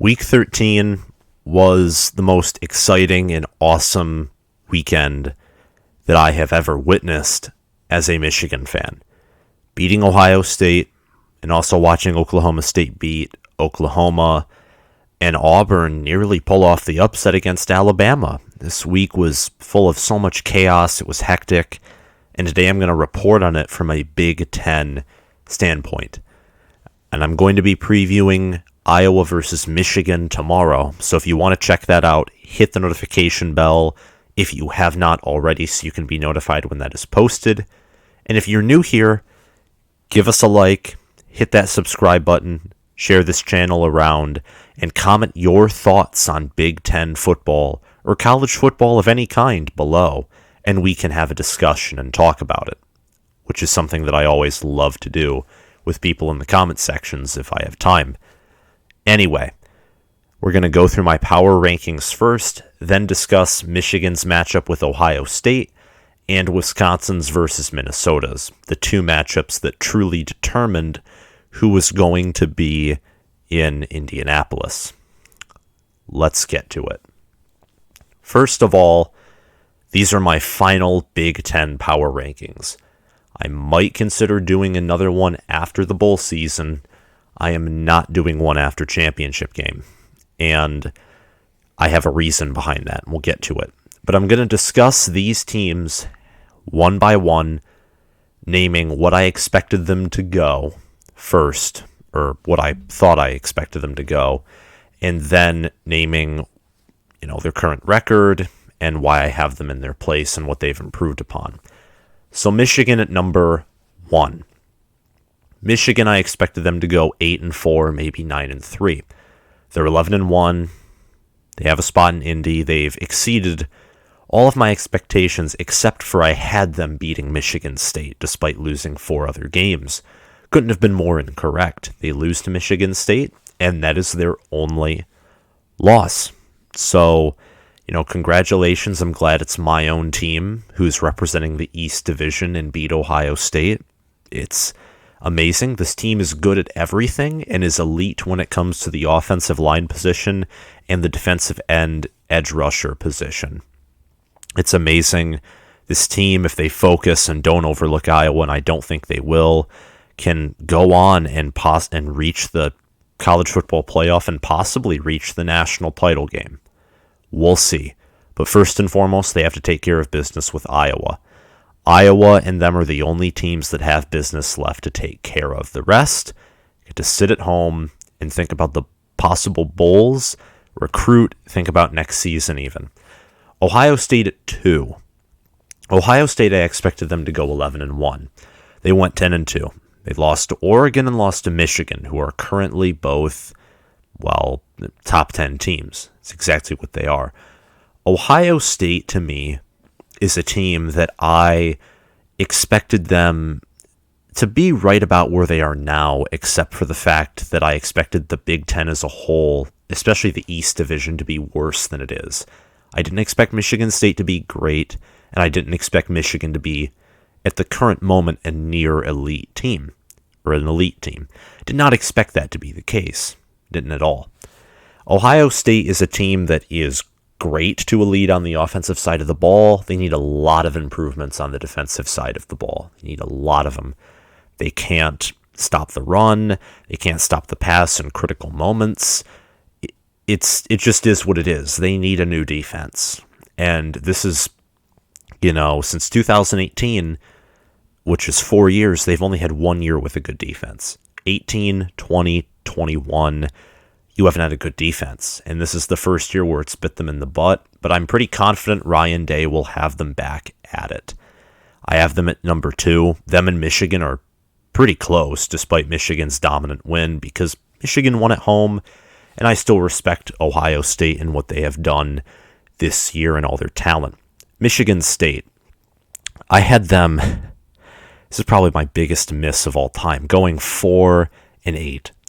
Week 13 was the most exciting and awesome weekend that I have ever witnessed as a Michigan fan. Beating Ohio State and also watching Oklahoma State beat Oklahoma and Auburn nearly pull off the upset against Alabama. This week was full of so much chaos. It was hectic. And today I'm going to report on it from a Big Ten standpoint. And I'm going to be previewing Iowa versus Michigan tomorrow. So if you want to check that out, hit the notification bell if you have not already so you can be notified when that is posted. And if you're new here, give us a like, hit that subscribe button, share this channel around, and comment your thoughts on Big Ten football or college football of any kind below, and we can have a discussion and talk about it, which is something that I always love to do with people in the comment sections if I have time. Anyway, we're going to go through my power rankings first, then discuss Michigan's matchup with Ohio State and Wisconsin's versus Minnesota's, the two matchups that truly determined who was going to be in Indianapolis. Let's get to it. First of all, these are my final Big Ten power rankings. I might consider doing another one after the bowl season. I am not doing one after championship game, and I have a reason behind that, and we'll get to it. But I'm going to discuss these teams one by one, naming what I expected them to go first, or what I thought I expected them to go, and then naming, their current record and why I have them in their place and what they've improved upon. So Michigan at number 1. Michigan, I expected them to go 8-4, maybe 9-3. They're 11-1. They have a spot in Indy. They've exceeded all of my expectations, except for I had them beating Michigan State, despite losing 4 other games. Couldn't have been more incorrect. They lose to Michigan State, and that is their only loss. So, congratulations. I'm glad it's my own team who's representing the East Division and beat Ohio State. It's amazing. This team is good at everything and is elite when it comes to the offensive line position and the defensive end edge rusher position. It's amazing. This team, if they focus and don't overlook Iowa, and I don't think they will, can go on and reach the college football playoff and possibly reach the national title game. We'll see. But first and foremost, they have to take care of business with Iowa. Iowa and them are the only teams that have business left to take care of. The rest get to sit at home and think about the possible bowls, recruit, think about next season even. Ohio State at 2. Ohio State, I expected them to go 11-1. They went 10-2. They lost to Oregon and lost to Michigan, who are currently both, top 10 teams. It's exactly what they are. Ohio State, to me, is a team that I expected them to be right about where they are now, except for the fact that I expected the Big Ten as a whole, especially the East Division, to be worse than it is. I didn't expect Michigan State to be great, and I didn't expect Michigan to be, at the current moment, a near elite team, or an elite team. Did not expect that to be the case. Didn't at all. Ohio State is a team that is great to a lead on the offensive side of the ball. They need a lot of improvements on the defensive side of the ball. They need a lot of them. They can't stop the run. They can't stop the pass in critical moments. It just is what it is. They need a new defense. And this is, since 2018, which is 4 years, they've only had 1 year with a good defense. 18, 20, 21, you haven't had a good defense. And this is the first year where it's bit them in the butt. But I'm pretty confident Ryan Day will have them back at it. I have them at number 2. Them and Michigan are pretty close, despite Michigan's dominant win, because Michigan won at home, and I still respect Ohio State and what they have done this year and all their talent. Michigan State, I had them, this is probably my biggest miss of all time, going 4-8.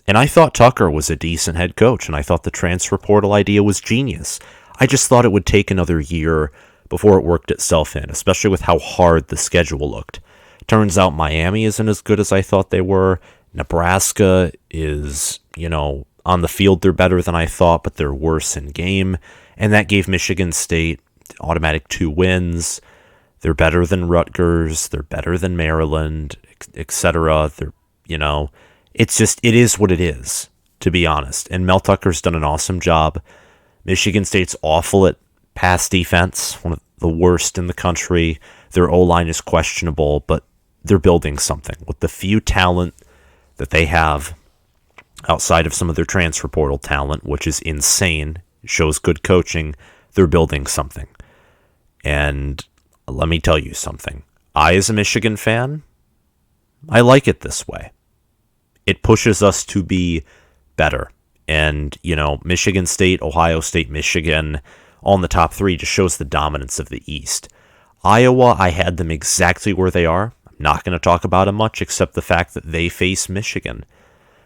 And I thought Tucker was a decent head coach, and I thought the transfer portal idea was genius. I just thought it would take another year before it worked itself in, especially with how hard the schedule looked. Turns out Miami isn't as good as I thought they were. Nebraska is, On the field, they're better than I thought, but they're worse in game. And that gave Michigan State automatic 2 wins. They're better than Rutgers. They're better than Maryland, etc. It is what it is, to be honest. And Mel Tucker's done an awesome job. Michigan State's awful at pass defense, one of the worst in the country. Their O-line is questionable, but they're building something. With the few talent that they have outside of some of their transfer portal talent, which is insane, shows good coaching, they're building something. And let me tell you something. I, as a Michigan fan, I like it this way. It pushes us to be better. And, Michigan State, Ohio State, Michigan, all in the top 3 just shows the dominance of the East. Iowa, I had them exactly where they are. I'm not going to talk about them much except the fact that they face Michigan.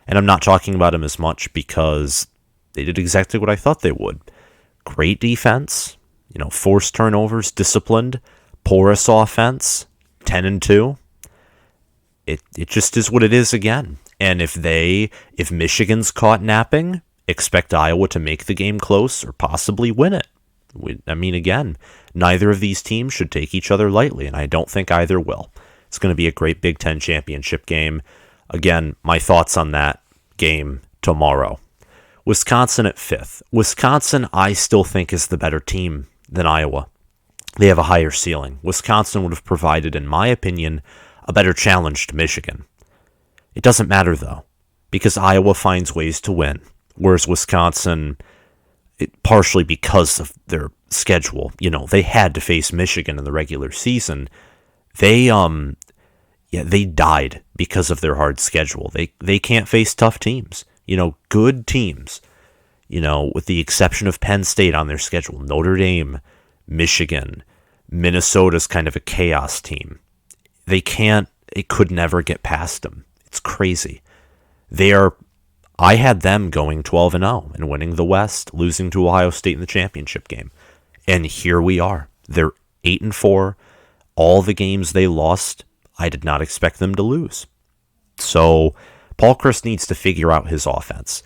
And I'm not talking about them as much because they did exactly what I thought they would. Great defense, forced turnovers, disciplined, porous offense, 10-2. It just is what it is again. And if Michigan's caught napping, expect Iowa to make the game close or possibly win it. Again, neither of these teams should take each other lightly, and I don't think either will. It's going to be a great Big Ten championship game. Again, my thoughts on that game tomorrow. Wisconsin at 5th. Wisconsin, I still think, is the better team than Iowa. They have a higher ceiling. Wisconsin would have provided, in my opinion, a better challenge to Michigan. It doesn't matter, though, because Iowa finds ways to win, whereas Wisconsin, partially because of their schedule, they had to face Michigan in the regular season. They died because of their hard schedule. They can't face tough teams, good teams, with the exception of Penn State on their schedule. Notre Dame, Michigan, Minnesota's kind of a chaos team. It could never get past them. It's crazy. I had them going 12-0 and winning the West, losing to Ohio State in the championship game. And here we are. They're 8-4. All the games they lost, I did not expect them to lose. So Paul Chryst needs to figure out his offense.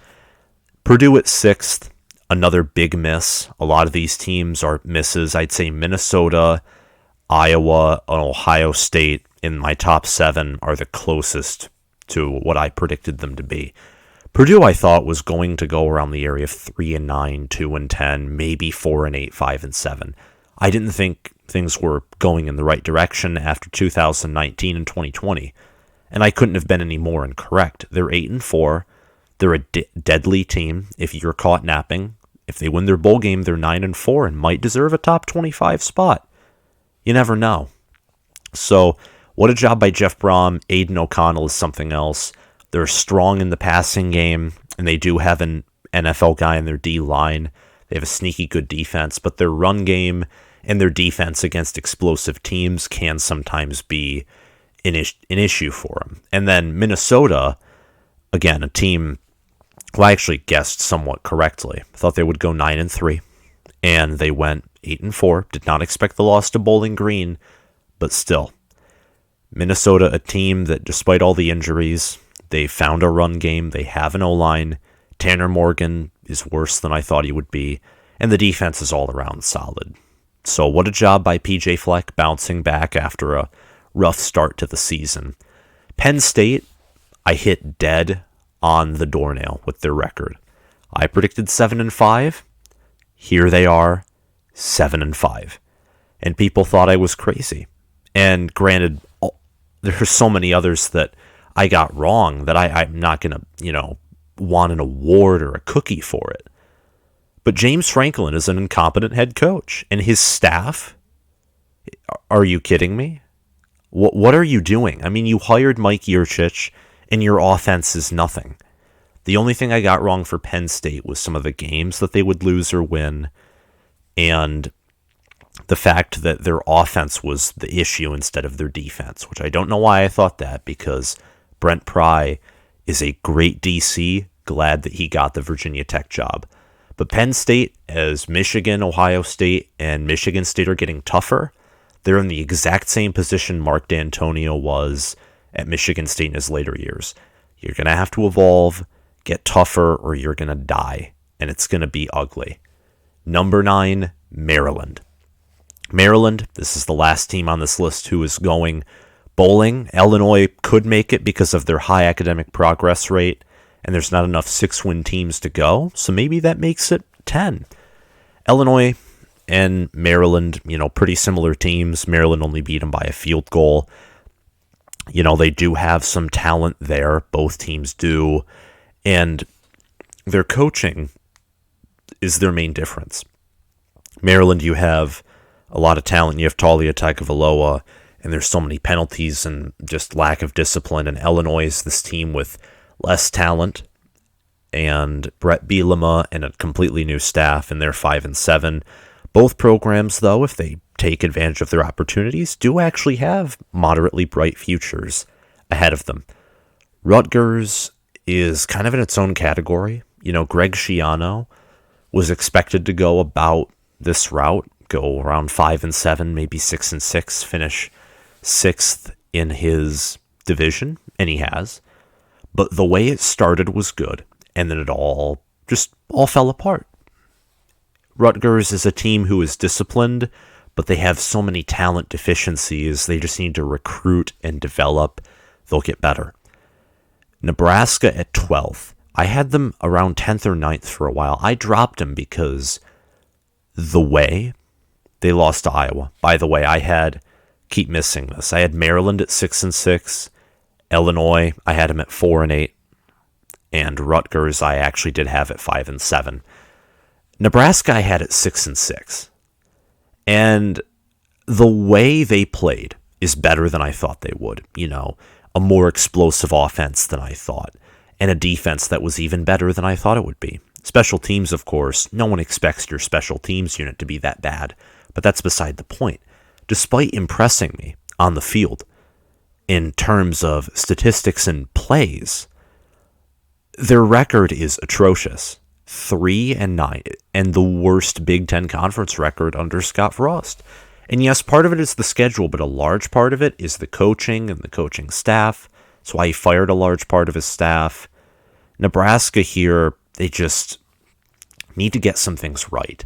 Purdue at 6th, another big miss. A lot of these teams are misses. I'd say Minnesota, Iowa, and Ohio State in my top 7 are the closest to what I predicted them to be. Purdue, I thought, was going to go around the area of 3-9, 2-10, maybe 4-8, 5-7. I didn't think things were going in the right direction after 2019 and 2020, and I couldn't have been any more incorrect. They're 8-4. They're a deadly team. If you're caught napping, if they win their bowl game, they're 9-4 and might deserve a top 25 spot. You never know. So, what a job by Jeff Brom. Aiden O'Connell is something else. They're strong in the passing game, and they do have an NFL guy in their D-line. They have a sneaky good defense, but their run game and their defense against explosive teams can sometimes be an issue for them. And then Minnesota, again, a team who I actually guessed somewhat correctly. I thought they would go 9-3, and they went 8-4. Did not expect the loss to Bowling Green, but still. Minnesota, a team that, despite all the injuries, they found a run game. They have an O-line. Tanner Morgan is worse than I thought he would be, and the defense is all around solid. So what a job by PJ Fleck bouncing back after a rough start to the season. Penn State, I hit dead on the doornail with their record. I predicted 7-5. Here they are, 7-5. And people thought I was crazy. And granted, there's so many others that I got wrong that I'm not going to, want an award or a cookie for it. But James Franklin is an incompetent head coach. And his staff, are you kidding me? What are you doing? I mean, you hired Mike Yurcich, and your offense is nothing. The only thing I got wrong for Penn State was some of the games that they would lose or win, and the fact that their offense was the issue instead of their defense, which I don't know why I thought that, because Brent Pry is a great DC. Glad that he got the Virginia Tech job. But Penn State, as Michigan, Ohio State, and Michigan State are getting tougher, they're in the exact same position Mark D'Antonio was at Michigan State in his later years. You're going to have to evolve. get tougher or you're going to die, and it's going to be ugly. Number 9, Maryland. Maryland, this is the last team on this list who is going bowling. Illinois could make it because of their high academic progress rate, and there's not enough 6-win teams to go, so maybe that makes it 10. Illinois and Maryland, pretty similar teams. Maryland only beat them by a field goal. They do have some talent there. Both teams do. And their coaching is their main difference. Maryland, you have a lot of talent. You have Talia Tagovailoa, and there's so many penalties and just lack of discipline. And Illinois is this team with less talent and Brett Bielema and a completely new staff, and they're 5-7. Both programs, though, if they take advantage of their opportunities, do actually have moderately bright futures ahead of them. Rutgers is kind of in its own category. Greg Schiano was expected to go about this route, go around 5-7, maybe 6-6, finish 6th in his division, and he has. But the way it started was good, and then it all fell apart. Rutgers is a team who is disciplined, but they have so many talent deficiencies. They just need to recruit and develop. They'll get better. Nebraska at 12th. I had them around 10th or 9th for a while. I dropped them because the way they lost to Iowa. By the way, keep missing this. I had Maryland at 6-6. Illinois, I had them at 4-8. And Rutgers, I actually did have at 5-7. Nebraska, I had at 6-6. And the way they played is better than I thought they would. A more explosive offense than I thought. And a defense that was even better than I thought it would be. Special teams, of course, no one expects your special teams unit to be that bad. But that's beside the point. Despite impressing me on the field, in terms of statistics and plays, their record is atrocious. 3-9, and the worst Big Ten Conference record under Scott Frost. And yes, part of it is the schedule, but a large part of it is the coaching and the coaching staff. That's why he fired a large part of his staff. Nebraska here, they just need to get some things right.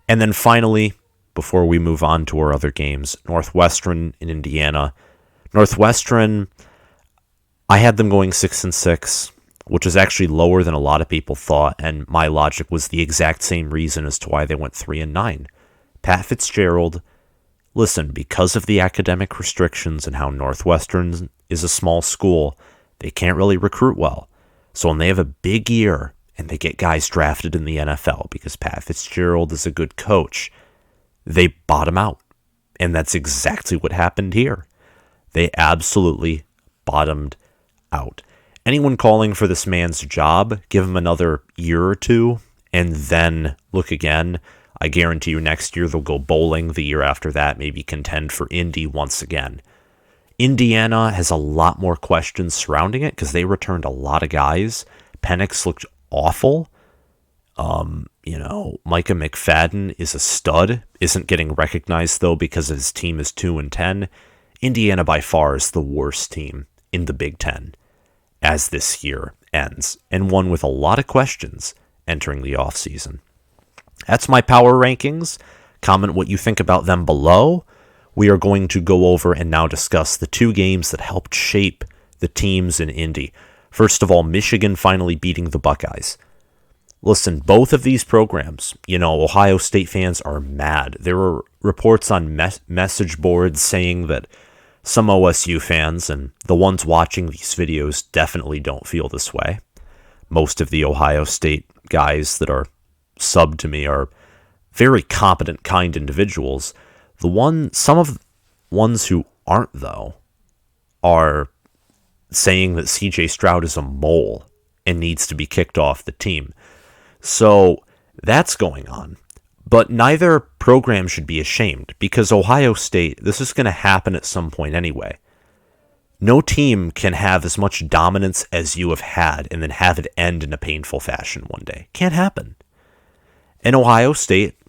And then finally, before we move on to our other games, Northwestern in Indiana. Northwestern, I had them going 6-6. Which is actually lower than a lot of people thought, and my logic was the exact same reason as to why they went 3-9. Pat Fitzgerald, listen, because of the academic restrictions and how Northwestern is a small school, they can't really recruit well. So when they have a big year and they get guys drafted in the NFL because Pat Fitzgerald is a good coach, they bottom out. And that's exactly what happened here. They absolutely bottomed out. Anyone calling for this man's job, give him another year or two, and then look again. I guarantee you next year they'll go bowling. The year after that, maybe contend for Indy once again. Indiana has a lot more questions surrounding it because they returned a lot of guys. Penix looked awful. Micah McFadden is a stud. Isn't getting recognized, though, because his team is 2-10. Indiana, by far, is the worst team in the Big Ten as this year ends, and one with a lot of questions entering the offseason. That's my power rankings. Comment what you think about them below. We are going to go over and now discuss the two games that helped shape the teams in Indy. First of all, Michigan finally beating the Buckeyes. Listen, both of these programs, Ohio State fans are mad. There were reports on message boards saying that some OSU fans, and the ones watching these videos definitely don't feel this way. Most of the Ohio State guys that are subbed to me are very competent, kind individuals. Some of the ones who aren't, though, are saying that CJ Stroud is a mole and needs to be kicked off the team. So that's going on. But neither program should be ashamed because Ohio State, this is going to happen at some point anyway. No team can have as much dominance as you have had and then have it end in a painful fashion one day. Can't happen. And Ohio State,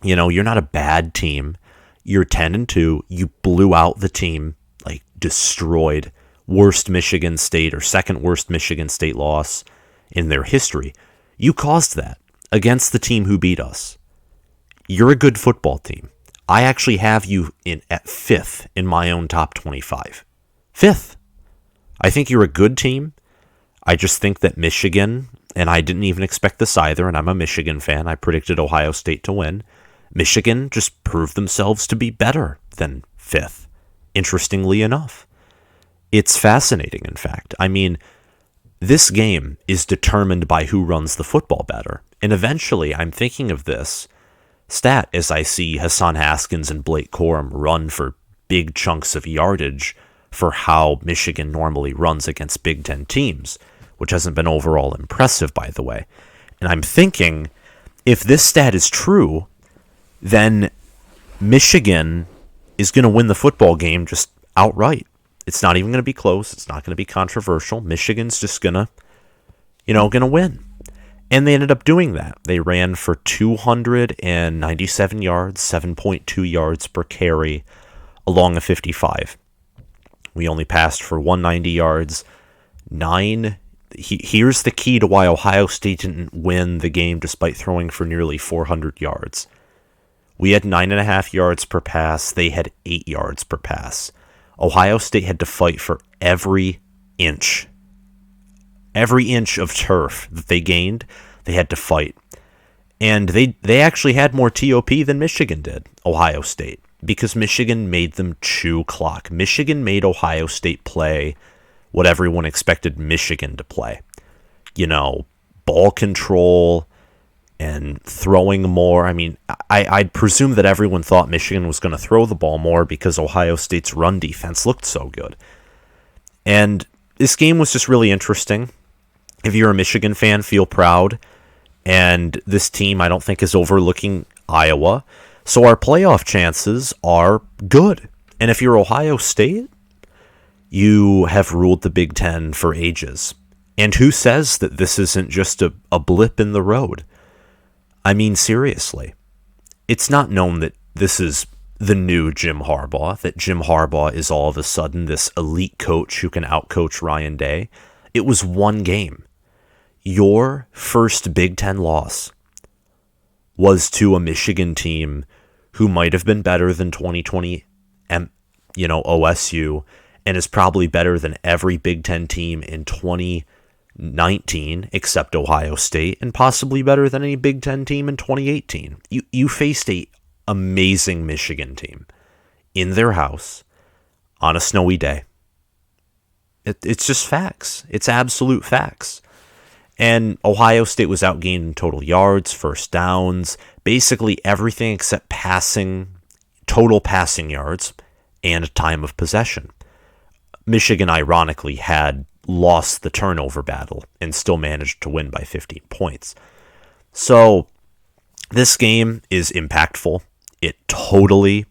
you're not a bad team. You're 10-2. You blew out the team, destroyed. Worst Michigan State or second worst Michigan State loss in their history. You caused that against the team who beat us. You're a good football team. I actually have you in at 5th in my own top 25. 5th. I think you're a good team. I just think that Michigan, and I didn't even expect this either, and I'm a Michigan fan. I predicted Ohio State to win. Michigan just proved themselves to be better than 5th, interestingly enough. It's fascinating, in fact. I mean, this game is determined by who runs the football better. And eventually, I'm thinking of this stat as I see Hassan Haskins and Blake Corum run for big chunks of yardage for how Michigan normally runs against Big Ten teams, which hasn't been overall impressive, by the way. And I'm thinking, if this stat is true, then Michigan is going to win the football game just outright. It's not even going to be close. It's not going to be controversial. Michigan's just going to win. And they ended up doing that. They ran for 297 yards, 7.2 yards per carry along a 55. We only passed for 190 yards, 9. Here's the key to why Ohio State didn't win the game despite throwing for nearly 400 yards. We had 9.5 yards per pass. They had 8 yards per pass. Ohio State had to fight for every inch. Every inch of turf that they gained, they had to fight. And they actually had more TOP than Michigan did, Ohio State, because Michigan made them chew clock. Michigan made Ohio State play what everyone expected Michigan to play. Ball control and throwing more. I mean, I'd presume that everyone thought Michigan was going to throw the ball more because Ohio State's run defense looked so good. And this game was just really interesting. If you're a Michigan fan, feel proud. And this team, I don't think, is overlooking Iowa. So our playoff chances are good. And if you're Ohio State, you have ruled the Big Ten for ages. And who says that this isn't just a blip in the road? I mean, seriously. It's not known that this is the new Jim Harbaugh, that Jim Harbaugh is all of a sudden this elite coach who can outcoach Ryan Day. It was one game. Your first Big Ten loss was to a Michigan team who might have been better than 2020, OSU, and is probably better than every Big Ten team in 2019, except Ohio State, and possibly better than any Big Ten team in 2018. You faced a amazing Michigan team in their house on a snowy day. It's just facts. It's absolute facts. And Ohio State was outgained in total yards, first downs, basically everything except total passing yards, and time of possession. Michigan, ironically, had lost the turnover battle and still managed to win by 15 points. So this game is impactful. It totally,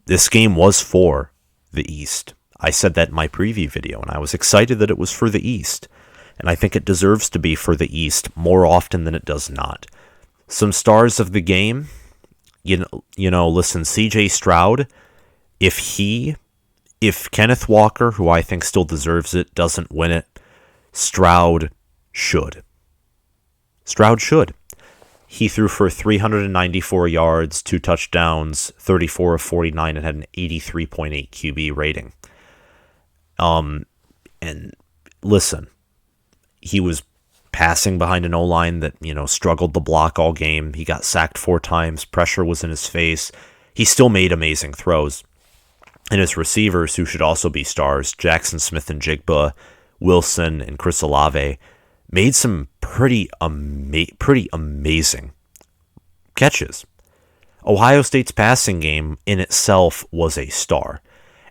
this game was for the East. I said that in my preview video, and I was excited that it was for the East. And I think it deserves to be for the East more often than it does not. Some stars of the game, listen, CJ Stroud, if Kenneth Walker, who I think still deserves it, doesn't win it, Stroud should. He threw for 394 yards, 2 touchdowns, 34 of 49, and had an 83.8 QB rating. And listen, he was passing behind an O-line that, struggled to block all game. He got sacked 4 times. Pressure was in his face. He still made amazing throws. And his receivers, who should also be stars, Jackson Smith and Jigba, Wilson, and Chris Olave, made some pretty amazing catches. Ohio State's passing game in itself was a star.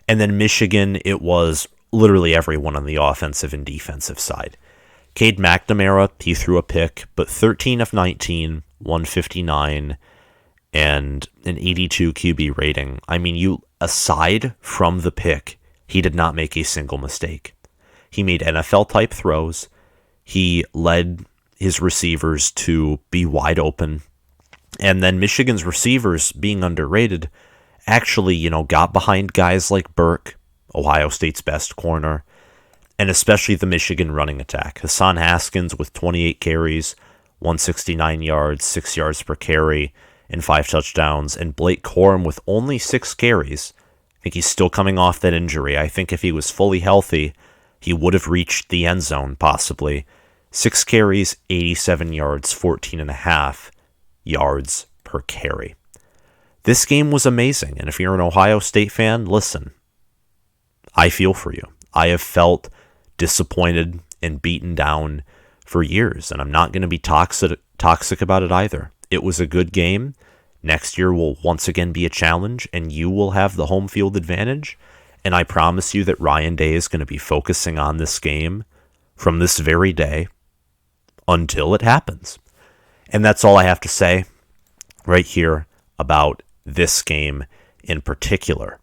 And then Michigan, it was literally everyone on the offensive and defensive side. Cade McNamara, he threw a pick, but 13 of 19, 159, and an 82 QB rating. I mean, aside from the pick, he did not make a single mistake. He made NFL-type throws. He led his receivers to be wide open. And then Michigan's receivers, being underrated, actually, got behind guys like Burke, Ohio State's best corner, and especially the Michigan running attack. Hassan Haskins with 28 carries, 169 yards, 6 yards per carry, and 5 touchdowns. And Blake Corum with only 6 carries. I think he's still coming off that injury. I think if he was fully healthy, he would have reached the end zone, possibly. 6 carries, 87 yards, 14.5 yards per carry. This game was amazing, and if you're an Ohio State fan, listen, I feel for you. I have felt disappointed and beaten down for years, and I'm not going to be toxic about it either. It was a good game. Next year will once again be a challenge, and you will have the home field advantage, and I promise you that Ryan Day is going to be focusing on this game from this very day until it happens. And that's all I have to say right here about this game in particular.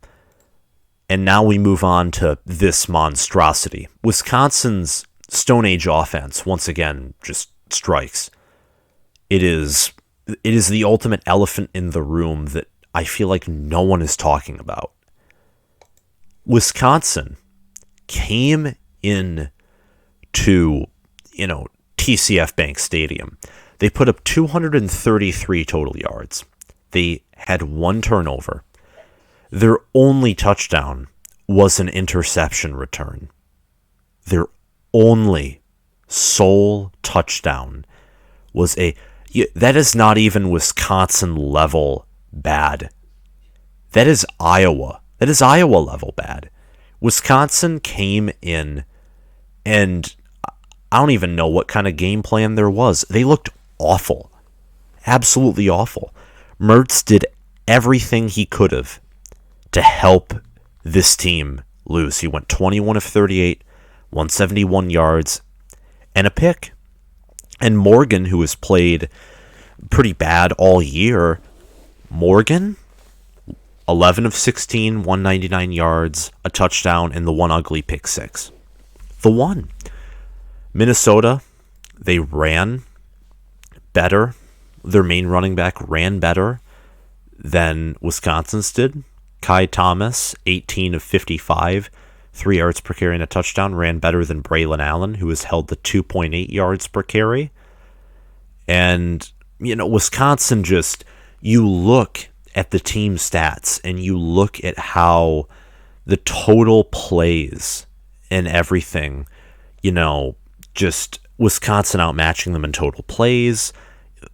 And now we move on to this monstrosity. Wisconsin's Stone Age offense, once again, just strikes. It is the ultimate elephant in the room that I feel like no one is talking about. Wisconsin came in to, TCF Bank Stadium. They put up 233 total yards. They had 1 turnover. Their only touchdown was an interception return. Their only sole touchdown was that is not even Wisconsin level bad. That is Iowa. That is Iowa level bad. Wisconsin came in, and I don't even know what kind of game plan there was. They looked awful. Absolutely awful. Mertz did everything he could have to help this team lose. He went 21 of 38, 171 yards, and a pick. And Morgan, who has played pretty bad all year, 11 of 16, 199 yards, a touchdown, and the one ugly pick six. The one. Minnesota, they ran better. Their main running back ran better than Wisconsin's did. Kai Thomas, 18 of 55, 3 yards per carry and a touchdown, ran better than Braylon Allen, who was held to 2.8 yards per carry. And, Wisconsin just, you look at the team stats and you look at how the total plays and everything, just Wisconsin outmatching them in total plays,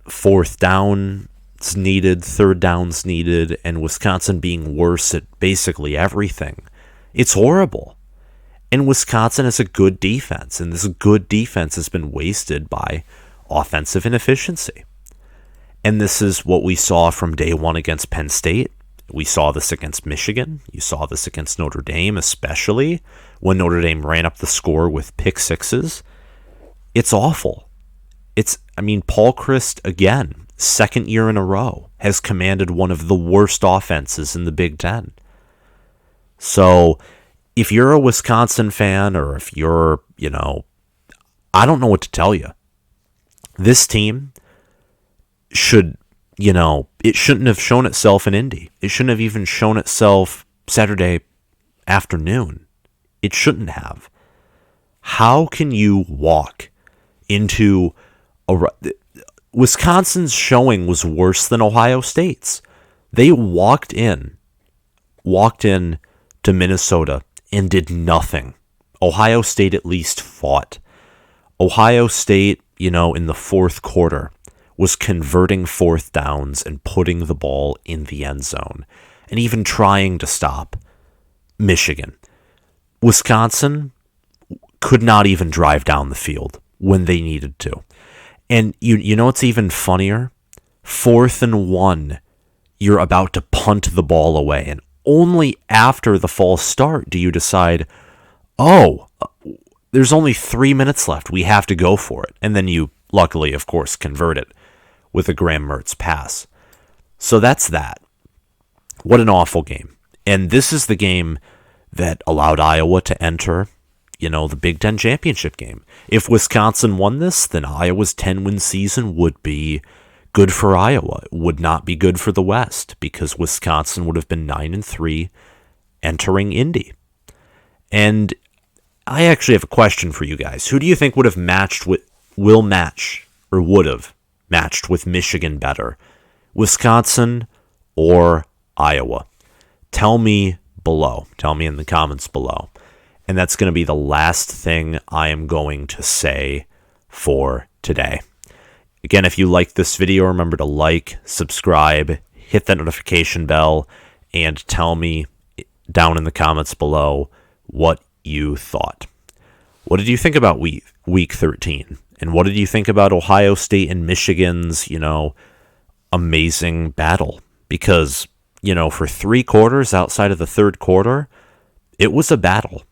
4th downs needed, 3rd downs needed, and Wisconsin being worse at basically everything. It's horrible. And Wisconsin has a good defense, and this good defense has been wasted by offensive inefficiency. And this is what we saw from day one against Penn State. We saw this against Michigan. You saw this against Notre Dame, especially when Notre Dame ran up the score with pick sixes. It's awful. Paul Chryst, again, 2nd year in a row, has commanded one of the worst offenses in the Big Ten. So if you're a Wisconsin fan, or if you're, I don't know what to tell you. This team should, it shouldn't have shown itself in Indy. It shouldn't have even shown itself Saturday afternoon. It shouldn't have. How can you walk into Wisconsin's showing was worse than Ohio State's. They walked in to Minnesota and did nothing. Ohio State at least fought. Ohio State, in the 4th quarter, was converting 4th downs and putting the ball in the end zone, and even trying to stop Michigan. Wisconsin could not even drive down the field when they needed to. And you know what's even funnier? 4th and 1, you're about to punt the ball away, and only after the false start do you decide, there's only 3 minutes left, we have to go for it. And then you, luckily, of course, convert it with a Graham Mertz pass. So that's that. What an awful game. And this is the game that allowed Iowa to enter, the Big Ten championship game. If Wisconsin won this, then Iowa's 10-win season would be good for Iowa. It would not be good for the West, because Wisconsin would have been 9-3 entering Indy. And I actually have a question for you guys. Who do you think would have matched with, would have matched with Michigan better? Wisconsin or Iowa? Tell me below. Tell me in the comments below. And that's going to be the last thing I am going to say for today. Again, if you like this video, remember to like, subscribe, hit that notification bell, and tell me down in the comments below what you thought. What did you think about week 13? And what did you think about Ohio State and Michigan's, amazing battle? Because, for 3 quarters outside of the third quarter, it was a battle.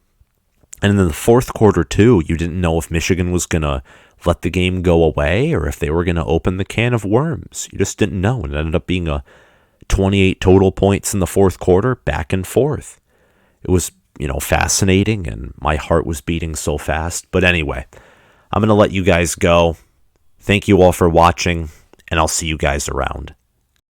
And in the fourth quarter, too, you didn't know if Michigan was going to let the game go away or if they were going to open the can of worms. You just didn't know. It ended up being a 28 total points in the fourth quarter, back and forth. It was, fascinating, and my heart was beating so fast. But anyway, I'm going to let you guys go. Thank you all for watching, and I'll see you guys around.